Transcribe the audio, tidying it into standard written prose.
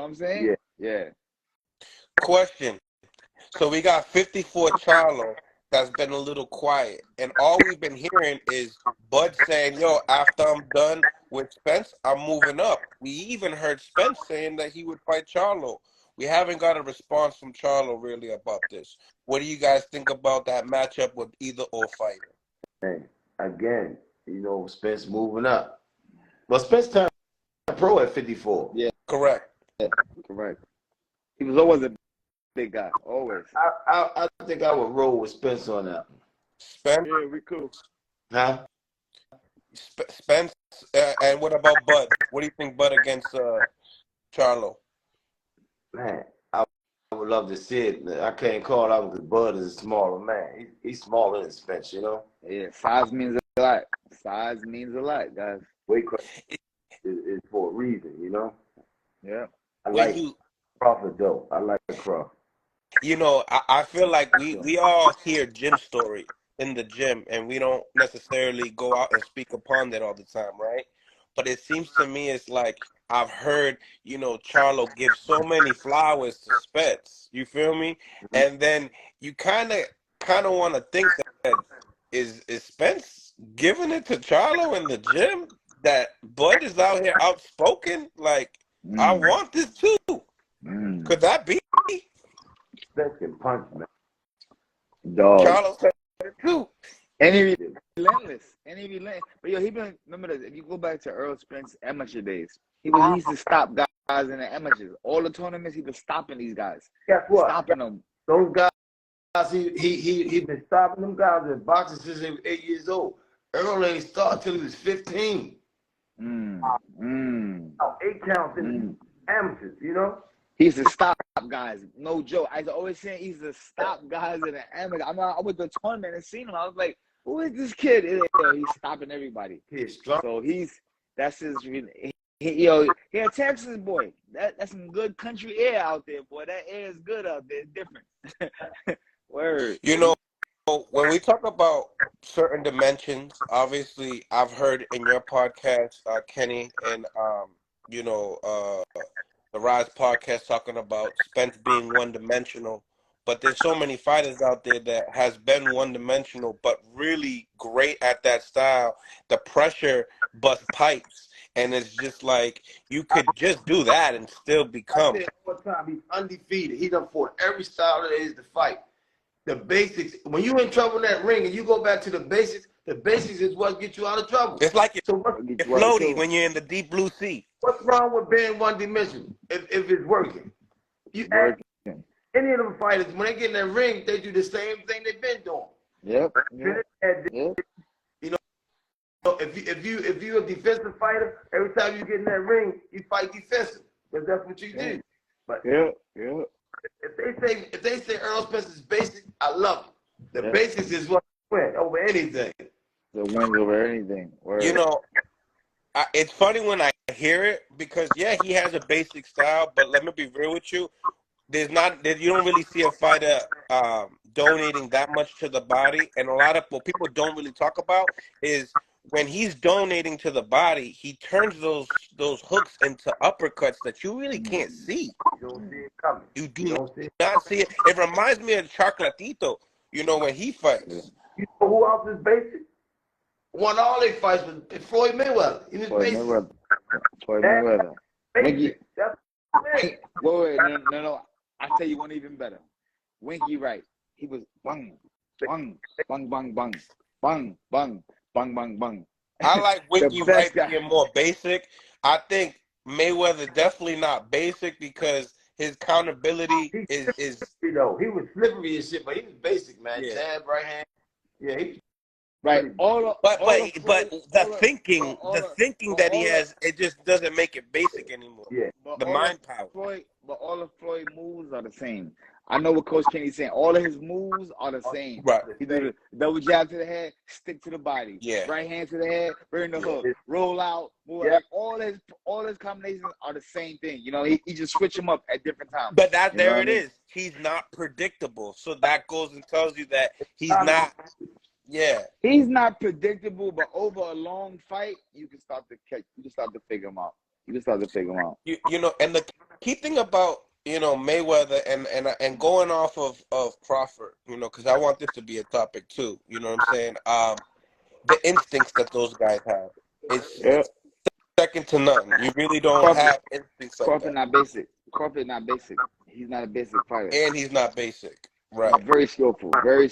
what I'm saying? Yeah. Question. So we got 54 Charlo that's been a little quiet. And all we've been hearing is Bud saying, yo, after I'm done with Spence, I'm moving up. We even heard Spence saying that he would fight Charlo. We haven't got a response from Charlo really about this. What do you guys think about that matchup with either or fighter? Hey, again, Spence moving up. Well, Spence turned pro at 54. Yeah. Correct. Correct. He was always a big guy. Always. I think I would roll with Spence on that. Spence? Yeah, we cool. Huh? Spence, and what about Bud? What do you think Bud against Charlo? Man, I would love to see it. I can't call out because Bud is a smaller man. He's smaller than Spence, Yeah, size means a lot. Size means a lot, guys. Weight class is for a reason, Yeah. I like Crawford, though. I like Crawford. I feel like we all hear gym story in the gym, and we don't necessarily go out and speak upon that all the time, right? But it seems to me it's like I've heard, Charlo give so many flowers to Spence. You feel me? And then you kind of want to think that is Spence giving it to Charlo in the gym? That Bud is out here outspoken, like I want this too. Could that be? Spence can punch, man. Dog. Charlo said it too. And he relentless. But yo, remember this, if you go back to Earl Spence amateur days, he used to stop guys in the amateurs. All the tournaments, he was stopping these guys. Guess what? Stopping them. Those guys, he been stopping them guys in boxing since he was 8 years old. Earl ain't started till he was 15. 8 counts in amateurs, He used to stop guys. No joke. I was always saying he used to stop guys in the amateur. I went to a tournament and seen him. I was like, who is this kid? He's stopping everybody. He's strong. So that's his. He a Texas boy. That's some good country air out there, boy. That air is good out there. It's different. Word. When we talk about certain dimensions, obviously I've heard in your podcast, Kenny, and the Rise podcast talking about Spence being one-dimensional, but there's so many fighters out there that has been one-dimensional, but really great at that style. The pressure bust pipes, and it's just like you could just do that and still become. One time he's undefeated. He done fought every style there is to fight. The basics. When you in trouble in that ring and you go back to the basics is what gets you out of trouble. It's like it's floaty when you're in the deep blue sea. What's wrong with being one dimensional if it's working? Any of them fighters, when they get in that ring, they do the same thing they've been doing. Yep. If you're a defensive fighter, every time you get in that ring, you fight defensive because that's what you do. But if they say Earl Spence is basic, I love it. The basics is what wins over anything. The wins over anything. Word. It's funny when I hear it because he has a basic style, but let me be real with you. You don't really see a fighter donating that much to the body, and a lot of what people don't really talk about is when he's donating to the body, he turns those hooks into uppercuts that you really can't see. You don't see it coming. You do not see it. It reminds me of Chocolatito, when he fights. You know who else is basic? Won all their fights with Floyd Mayweather. He was basic. Floyd Mayweather. Winky. That's wait, no. I'll tell you one even better. Winky Wright. He was bang, bang, bang, bang, bang, bang, bang, bang, bang, bang. I like Winky Wright being more basic. I think Mayweather definitely not basic because his countability is. He was slippery and shit, but he was basic, man. Yeah. Jab, right hand. Yeah, he. Right. But the thinking that he has, it just doesn't make it basic anymore. Yeah. The mind power. But all of Floyd's moves are the same. I know what Coach Kenny's saying. All of his moves are the same. Right. He do the double jab to the head, stick to the body. Yeah. Right hand to the head, bring the hook, roll out, move. Like all his combinations are the same thing. He just switch them up at different times. But there it is. He's not predictable. So that goes and tells you that he's not. Yeah. He's not predictable, but over a long fight, you can start to figure him out. You can start to figure him out. You know, and the key thing about, you know, Mayweather and going off of Crawford, you know, because I want this to be a topic too. You know what I'm saying? The instincts that those guys have, it's Yeah. second to none. You really don't Crawford, have instincts like Crawford that, not basic. Crawford not basic. He's not a basic fighter. and he's not basic, He's right? very skillful. Very.